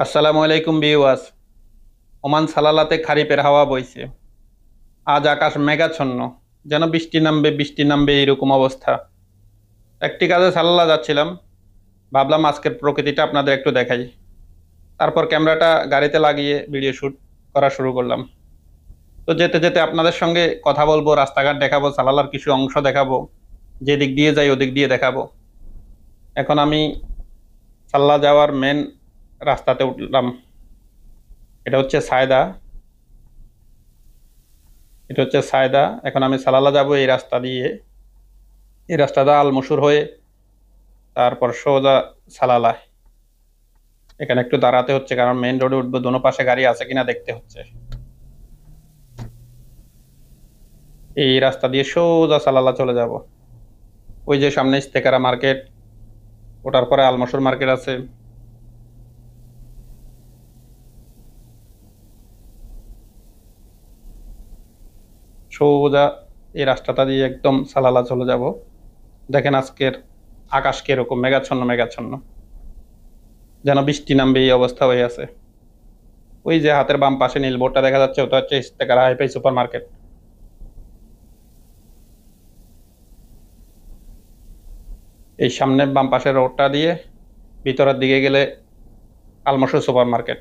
আসসালামু আলাইকুম বিওয়াস। ওমান সালালাতে খারিপের হাওয়া বইছে। আজ আকাশ মেঘাচ্ছন্ন, যেন বৃষ্টি নামবে বৃষ্টি নামবে এরকম অবস্থা। একটি কাজে সালালা যাচ্ছিলাম, ভাবলাম আজকের প্রকৃতিটা আপনাদের একটু দেখাই। তারপর ক্যামেরাটা গাড়িতে লাগিয়ে ভিডিও শুট করা শুরু করলাম। তো যেতে যেতে আপনাদের সঙ্গে কথা বলবো, রাস্তাঘাট দেখাবো, সালালার কিছু অংশ দেখাবো, যে দিক দিয়ে যাই ওদিক দিয়ে দেখাবো। এখন আমি সালালা যাওয়ার মেন রাস্তাতে উঠলাম। এটা হচ্ছে সায়দা। এখন আমি সালালা যাব এই রাস্তা দিয়ে। এই রাস্তাটা আলমসুর হয়ে তারপর সোজা সালালা। এখানে একটু দাঁড়াতে হচ্ছে, কারণ মেইন রোডে উঠবো, দোনো পাশে গাড়ি আছে কিনা দেখতে হচ্ছে। এই রাস্তা দিয়ে সোজা সালালা চলে যাব। ওই যে সামনে ইস্তেকারা মার্কেট, ওটার পরে আলমসুর মার্কেট আছে। সোজা এই রাস্তাটা দিয়ে একদম সালালা চলে যাব। দেখেন আজকের আকাশ কিরকম মেঘাচ্ছন্ন মেঘাচ্ছন্ন, যেন বৃষ্টি নামবে এই অবস্থা হয়ে আছে। ওই যে হাতের বাম পাশে নীল বোর্ডটা দেখা যাচ্ছে, ওটা হচ্ছে ইস্তেকারা হাইফাই সুপার মার্কেট। এই সামনে বাম পাশের রোডটা দিয়ে ভিতরের দিকে গেলে আলমসুর সুপার মার্কেট।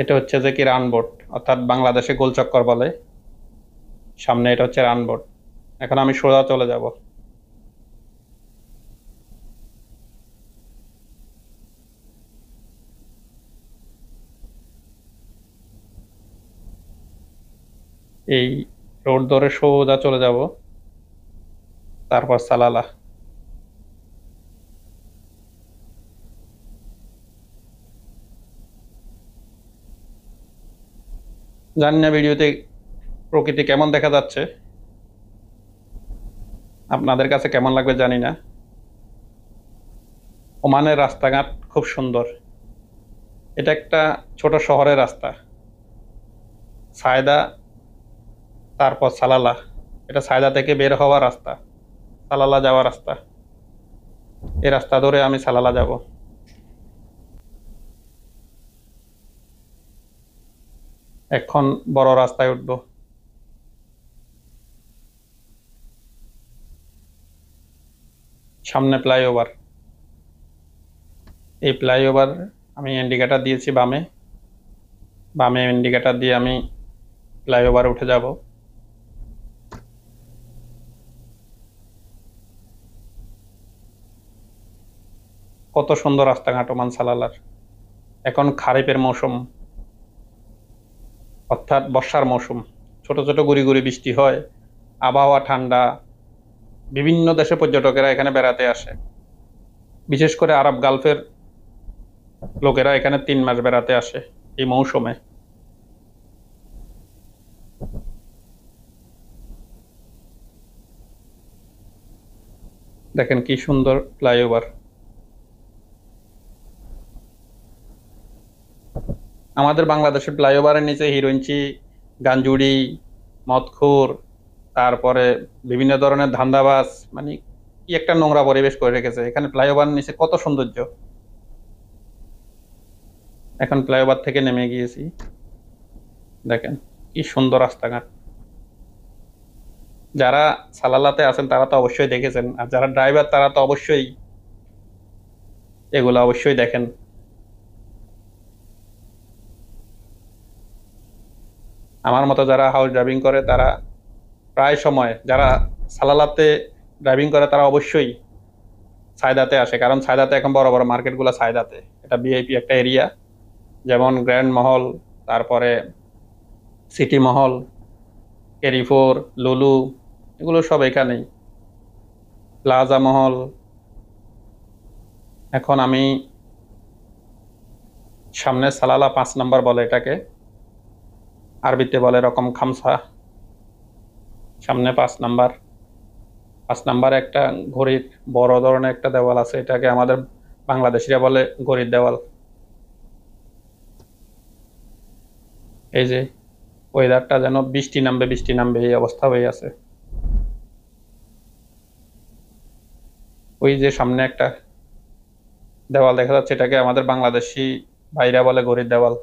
এটা হচ্ছে যে কি রানবোট, অর্থাৎ বাংলাদেশে গোলচক্কর বলে। সামনে এটা হচ্ছে রানবোট। এখন আমি সোজা চলে যাব। এই রোড ধরে সোজা চলে যাব, তারপর সালালা। জানি না ভিডিওতে প্রকৃতি কেমন দেখা যাচ্ছে, আপনাদের কাছে কেমন লাগবে জানি না। ওমানের রাস্তাঘাট খুব সুন্দর। এটা একটা ছোট শহরের রাস্তা, সায়দা, তারপর সালালা। এটা সায়দা থেকে বের হওয়ার রাস্তা, সালালা যাওয়ার রাস্তা। এই রাস্তা ধরে আমি সালালা যাব। এখন বড় রাস্তায় উঠব। সামনে ফ্লাইওভার। এই ফ্লাইওভার আমি ইন্ডিকেটর দিয়েছি বামে। বামে ইন্ডিকেটর দিয়ে আমি ফ্লাইওভারে উঠে যাব। কত সুন্দর রাস্তাঘাট ওমান সালালার। এখন খারিফের মৌসুম, অর্থাৎ বর্ষার মৌসুম। ছোট ছোট গুড়ি গুড়ি বৃষ্টি হয়, আবহাওয়া ঠান্ডা। বিভিন্ন দেশে পর্যটকেরা এখানে বেড়াতে আসে, বিশেষ করে আরব গালফের লোকেরা এখানে 3 মাস বেড়াতে আসে এই মৌসুমে। দেখেন কি সুন্দর ফ্লাইওভার। আমাদের বাংলাদেশের ফ্লাইওভারের নিচে হিরোইনচি, গাঞ্জুড়ি, মদখোর, তারপরে বিভিন্ন ধরনের ধান্দাবাজ, মানে কি একটা নোংরা পরিবেশ করে রেখেছে। এখানে ফ্লাইওভার নিচে কত সৌন্দর্য। এখন ফ্লাইওভার থেকে নেমে গিয়েছি, দেখেন কি সুন্দর রাস্তাঘাট। যারা সালালাতে আছেন তারা তো অবশ্যই দেখেছেন, আর যারা ড্রাইভার তারা তো অবশ্যই এগুলো অবশ্যই দেখেন। আমার মতো যারা হাউস ড্রাইভিং করে তারা প্রায় সময়, যারা সালালাতে ড্রাইভিং করে তারা অবশ্যই সায়দাতে আসে, কারণ সায়দাতে এখন বড় বড় মার্কেটগুলো সায়দাতে। এটা ভিআইপি একটা এরিয়া, যেমন গ্র্যান্ড মহল, তারপরে সিটি মহল, ক্যারিফোর, লুলু, এগুলো সব এখানেই। প্লাজা মহল। এখন আমি সামনে সালালা 5 নম্বর বলে এটাকে, আরবিতে বলে রকম খামসা। সামনে 5 নম্বর। 5 নম্বরে একটা ঘড়ির বড় ধরনের একটা দেওয়াল আছে, এটাকে আমাদের বাংলাদেশিরা বলে ঘড়ির দেওয়াল। এই যে ওয়েদারটা যেন বৃষ্টি নামবে বৃষ্টি নামবে এই অবস্থা হয়ে আছে। ওই যে সামনে একটা দেওয়াল দেখা যাচ্ছে, এটাকে আমাদের বাংলাদেশি ভাইরা বলে ঘড়ির দেওয়াল।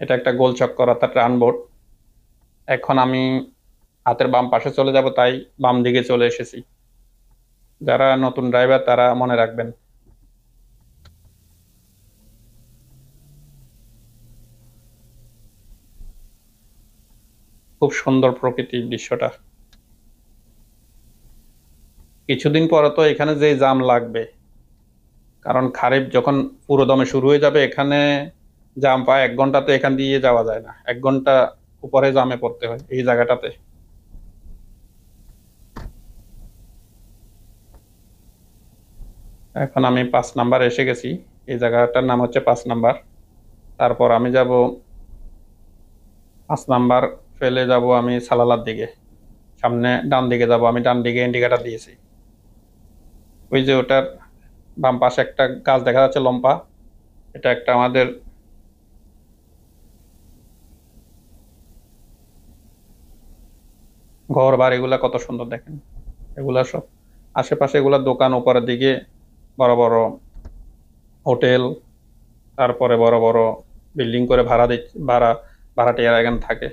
এটা একটা গোল চক্কর অর্থাৎ রান বোর্ড। এখন আমি হাতের বাম পাশে চলে যাব, তাই বাম দিকে চলে এসেছি। যারা নতুন ড্রাইভার তারা মনে রাখবেন। খুব সুন্দর প্রকৃতির দৃশ্যটা। কিছুদিন পরে তো এখানে যে জাম লাগবে, কারণ খারিফ যখন পুরো দমে শুরু হয়ে যাবে, এখানে জাম পায় 1 ঘন্টাতে এখান দিয়ে যাওয়া যায় না, 1 ঘন্টা উপরে জামে পড়তে হয় এই জায়গাটাতে। এখন আমি 5 নাম্বার এসে গেছি। এই জায়গাটার নাম হচ্ছে 5 নাম্বার। তারপর আমি যাব 5 নাম্বার ফেলে যাব আমি সালালার দিকে। সামনে ডান দিকে যাব, আমি ডান দিকে ইন্ডিকেটার দিয়েছি। ওই যে ওটার বাম পাশে একটা গাছ দেখা যাচ্ছে লম্বা, এটা একটা আমাদের ঘর বাড়িগুলা কত সুন্দর দেখেন। এগুলা সব আশেপাশে, এগুলা দোকান, উপরের দিকে বড় বড় হোটেল, তারপরে বড় বড় বিল্ডিং করে ভাড়াটিয়ারা এখানে থাকে।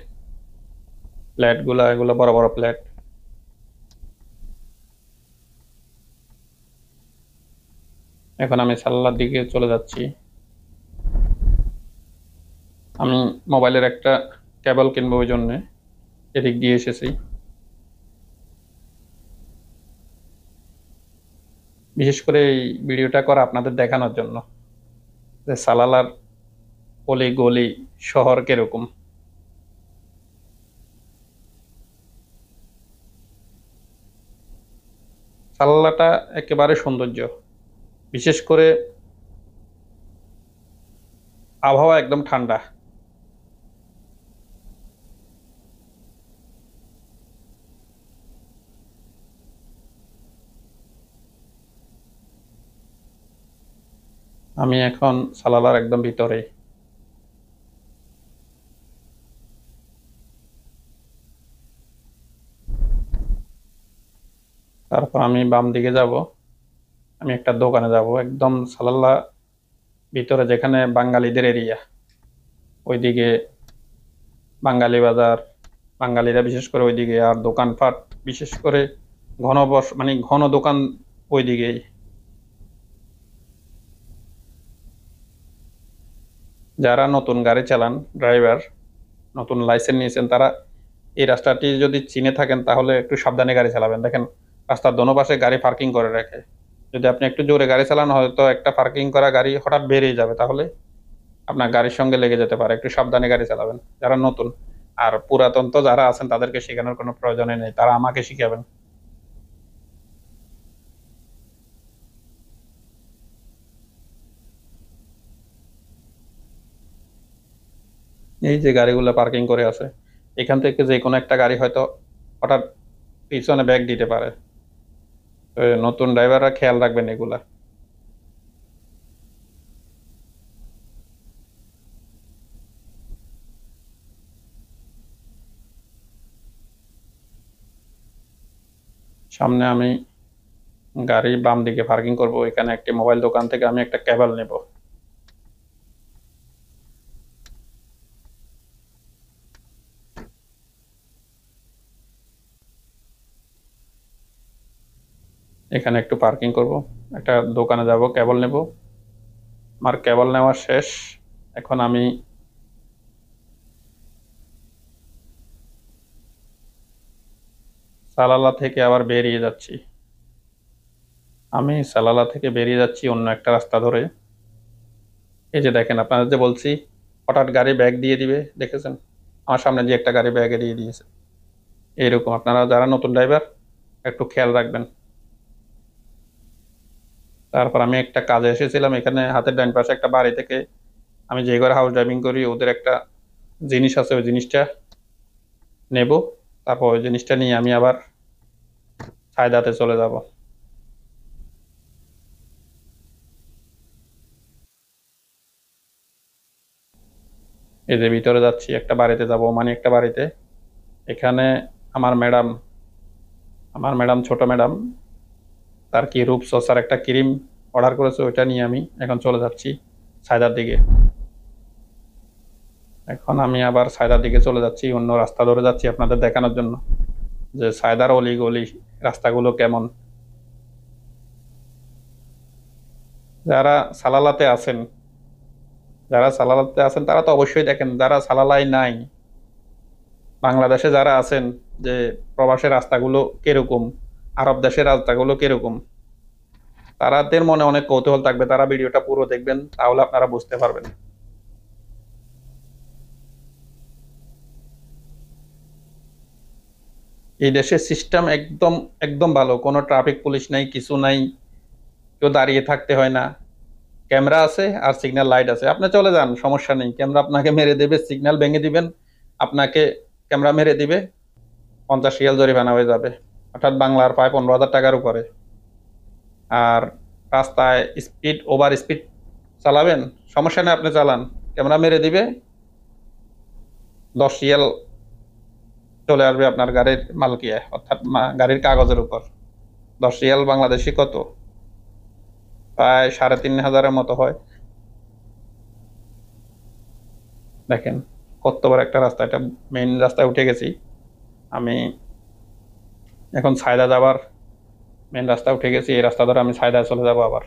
ফ্ল্যাট গুলা, এগুলো বড় বড় ফ্ল্যাট। এখন আমি সাল্লার দিকে চলে যাচ্ছি। আমি মোবাইলের একটা কেবল কিনবো, ওই জন্যে এদিক দিয়ে এসেছি। বিশেষ করে এই ভিডিওটা করা আপনাদের দেখানোর জন্য যে সালালার অলি গলি শহর কিরকম। সালালাটা একেবারে সৌন্দর্য। বিশেষ করে আবহাওয়া একদম ঠান্ডা। আমি এখন সালালার একদম ভিতরে। তারপর আমি বাম দিকে যাব, আমি একটা দোকানে যাব একদম সালালা ভিতরে, যেখানে বাঙালিদের এরিয়া। ওইদিকে বাঙালি বাজার, বাঙালিরা বিশেষ করে ওইদিকে। আর দোকানপাট বিশেষ করে মানে ঘন দোকান ওইদিকেই। যারা নতুন গাড়ি চালান, ড্রাইভার, নতুন লাইসেন্স নিয়েছেন, তারা এই রাস্তাটি যদি চিনে থাকেন তাহলে একটু সাবধানে গাড়ি চালাবেন। দেখেন রাস্তার দোনো পাশে গাড়ি পার্কিং করে রাখে। যদি আপনি একটু জোরে গাড়ি চালান, হয়তো একটা পার্কিং করা গাড়ি হঠাৎ বেরিয়ে যাবে, তাহলে আপনার গাড়ির সঙ্গে লেগে যেতে পারে। একটু সাবধানে গাড়ি চালাবেন যারা নতুন। আর পুরাতন তো যারা আছেন তাদেরকে শেখানোর কোনো প্রয়োজনই নেই, তারা আমাকে শিখাবেন। এই যে গাড়িগুলো পার্কিং করে আছে, এখান থেকে যে কোনো একটা গাড়ি হয়তো হঠাৎ পিছনে ব্যাগ দিতে পারে। তো নতুন ড্রাইভাররা খেয়াল রাখবেন এগুলা। সামনে আমি গাড়ি বাম দিকে পার্কিং করব, এখানে একটি মোবাইল দোকান থেকে আমি একটা কেবল নেব। এখানে একটু পার্কিং করব, একটা দোকানে যাব, কেবল নেব। আমার কেবল নেওয়া শেষ। এখন আমি সালালা থেকে আবার বেরিয়ে যাচ্ছি। আমি সালালা থেকে বেরিয়ে যাচ্ছি অন্য একটা রাস্তা ধরে। এই যে দেখেন, আপনাদের যে বলছি হঠাৎ গাড়ি ব্যাগ দিয়ে দিবে, দেখেছেন আমার সামনে যে একটা গাড়ি ব্যাগে দিয়ে দিয়েছে। এইরকম আপনারা যারা নতুন ড্রাইভার একটু খেয়াল রাখবেন। তারপর আমি একটা কাজে এসেছিলাম, এখানে হাতের ডান পাশে একটা বাড়ি থেকে, আমি যে ঘরে হাউস ড্রাইভিং করি ওদের একটা জিনিস আছে, ওই জিনিসটা নেব। তারপর ওই জিনিসটা নিয়ে আমি আবার সায়দাতে চলে যাব। এই যে ভিতরে যাচ্ছি, একটা বাড়িতে যাব, মানে একটা বাড়িতে। এখানে আমার ম্যাডাম, ছোট ম্যাডাম, তার কি রূপসসার একটা ক্রিম অর্ডার করেছে, ওইটা নিয়ে আমি এখন চলে যাচ্ছি সায়দার দিকে। এখন আমি আবার সায়দার দিকে চলে যাচ্ছি, অন্য রাস্তা ধরে যাচ্ছি আপনাদের দেখানোর জন্য যে সায়দার অলি গলি রাস্তাগুলো কেমন। যারা সালালাতে আছেন যারা সালালাতে আছেন তারা তো অবশ্যই দেখেন, যারা সালালাই নাই, বাংলাদেশে যারা আছেন, যে প্রবাসের রাস্তাগুলো কিরকম, আরব দেশের রাস্তাগুলো কিরকম, তাদের মনে অনেক কৌতূহল থাকবে। তারা ভিডিওটা পুরো দেখবেন, তাহলে আপনারা বুঝতে পারবেন। এই দেশের সিস্টেম একদম একদম ভালো, কোনো ট্রাফিক পুলিশ নাই, কিছু নাই, কেউ দাঁড়িয়ে থাকতে হয় না। ক্যামেরা আছে আর সিগন্যাল লাইট আছে, আপনি চলে যান, সমস্যা নেই। ক্যামেরা আপনাকে মেরে দেবে, সিগন্যাল ভেঙে দিবেন, আপনাকে ক্যামেরা মেরে দিবে, 50 রিয়াল জরিমানা হয়ে যাবে, অর্থাৎ বাংলার প্রায় 15,000 টাকার উপরে। আর রাস্তায় স্পিড ওভার স্পিড চালাবেন, সমস্যা নেই, আপনি চালান, ক্যামেরা মেরে দিবে, 10 রিয়াল চলে আসবে আপনার গাড়ির মালকিয়ায়, অর্থাৎ গাড়ির কাগজের উপর। 10 রিয়াল বাংলাদেশি কত? প্রায় 3,500-এর মতো হয়। দেখেন কত বড় একটা রাস্তা, এটা মেইন রাস্তায় উঠে গেছি আমি। এখন সায়দা যাবার মেইন রাস্তা উঠে গেছি, এই রাস্তা ধরে আমি সায়দায় চলে যাব আবার।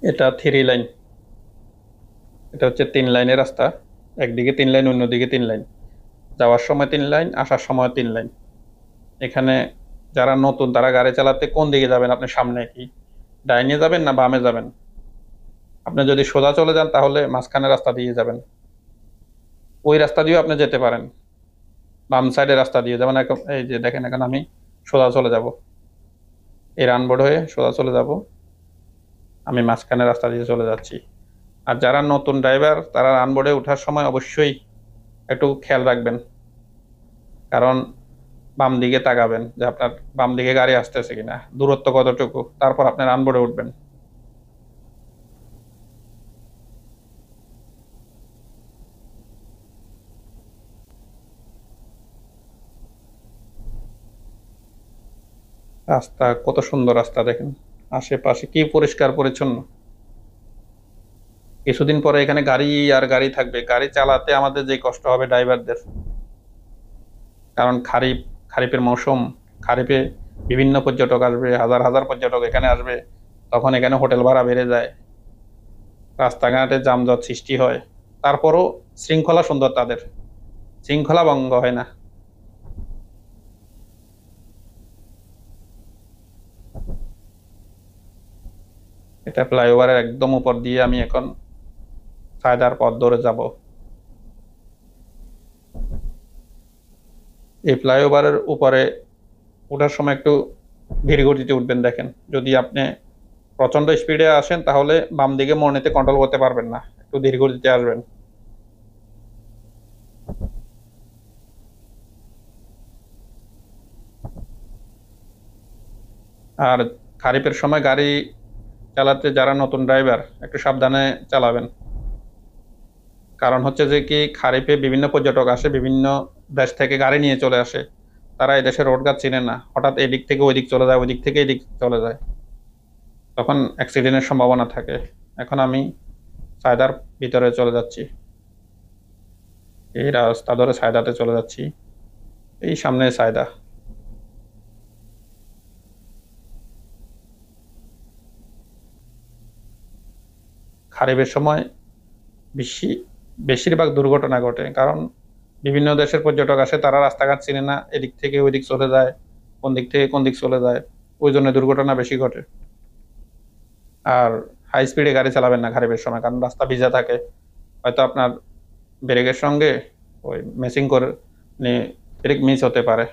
এটা 3 লাইন, এটা হচ্ছে 3 লাইনের রাস্তা। একদিকে 3 লাইন, অন্যদিকে 3 লাইন, যাওয়ার সময় 3 লাইন, আসার সময় 3 লাইন। এখানে যারা নতুন তারা গাড়ি চালাতে কোন দিকে যাবেন, আপনি সামনে কি ডাইনে যাবেন না বামে যাবেন? আপনি যদি সোজা চলে যান তাহলে মাঝখানের রাস্তা দিয়ে যাবেন, ওই রাস্তা দিয়েও আপনি যেতে পারেন। বাম সাইডের রাস্তা দিয়ে যাবেন, এখন এই যে দেখেন, এখন আমি সোজা চলে যাব, এই রানবোর্ড হয়ে সোজা চলে যাব, আমি মাঝখানের রাস্তা দিয়ে চলে যাচ্ছি। আর যারা নতুন ড্রাইভার তারা রানবোর্ডে ওঠার সময় অবশ্যই একটু খেয়াল রাখবেন, কারণ বাম দিকে তাকাবেন যে আপনার বাম দিকে গাড়ি আসতেছে কিনা, দূরত্ব কতটুকু, তারপর আপনি রানবোর্ডে উঠবেন। রাস্তা কত সুন্দর, রাস্তা দেখেন, আশেপাশে কি পরিষ্কার পরিচ্ছন্ন। কিছুদিন পরে এখানে গাড়ি আর গাড়ি থাকবে, গাড়ি চালাতে আমাদের যে কষ্ট হবে ড্রাইভারদের, কারণ খারিফের মৌসুম, খারিফে বিভিন্ন পর্যটক আসবে, হাজার হাজার পর্যটক এখানে আসবে, তখন এখানে হোটেল ভাড়া বেড়ে যায়, রাস্তাঘাটে যানজট সৃষ্টি হয়। তারপরও শৃঙ্খলা সুন্দর তাদের, শৃঙ্খলা ভঙ্গ হয় না। এটা ফ্লাইওভারের একদম উপর দিয়ে আমি এখন সায়দার পথ ধরে যাব। এই ফ্লাইওভারের উপরে ওঠার সময় একটু ধীর গতিতে উঠবেন। দেখেন, যদি আপনি প্রচন্ড স্পিডে আসেন তাহলে বাম দিকে মোড় নিতে কন্ট্রোল করতে পারবেন না, একটু ধীর গতিতে আসবেন। আর খারিফের সময় গাড়ি চালাতে যারা নতুন ড্রাইভার একটু সাবধানে চালাবেন, কারণ হচ্ছে যে কি, খারিফে বিভিন্ন পর্যটক আসে, বিভিন্ন দেশ থেকে গাড়ি নিয়ে চলে আসে, তারা এই দেশের রোড ঘাট চিনে না, হঠাৎ এদিক থেকে ওইদিক চলে যায়, ওইদিক থেকে এদিক চলে যায়, তখন অ্যাক্সিডেন্টের সম্ভাবনা থাকে। এখন আমি সায়দার ভিতরে চলে যাচ্ছি, এই রাস্তা ধরে সায়দাতে চলে যাচ্ছি, এই সামনে সায়দা। খারিফের সময় বেশি বেশিরভাগ দুর্ঘটনা ঘটে, কারণ বিভিন্ন দেশের পর্যটক আসে, তারা রাস্তাঘাট চিনে না, এদিক থেকে ওই দিক চলে যায়, কোন দিক থেকে কোন দিক চলে যায়, ওই জন্য দুর্ঘটনা বেশি ঘটে। আর হাই স্পিডে গাড়ি চালাবেন না খারিফের সময়, কারণ রাস্তা ভিজা থাকে, হয়তো আপনার ব্রেকের সঙ্গে ওই মেসিং করে ব্রেক মিস হতে পারে।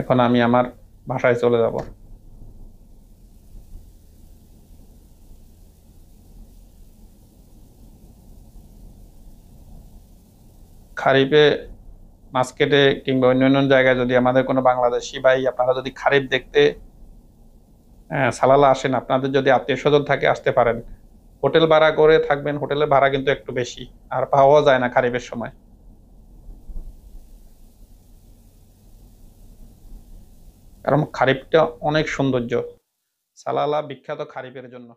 এখন আমি আমার বাসায় চলে যাব। খারিফে মার্কেটে কিংবা অন্য অন্য জায়গায় যদি আমাদের কোনো বাংলাদেশি ভাই, আপনারা যদি খারিফ দেখতে সালালা আসেন, আপনাদের যদি আত্মীয় স্বজন থাকে আসতে পারেন। হোটেল ভাড়া করে থাকবেন, হোটেলের ভাড়া কিন্তু একটু বেশি, আর পাওয়া যায় না খারিফের সময়। কারণ খারিফটা অনেক সৌন্দর্য। সালালা বিখ্যাত খারিফের জন্য।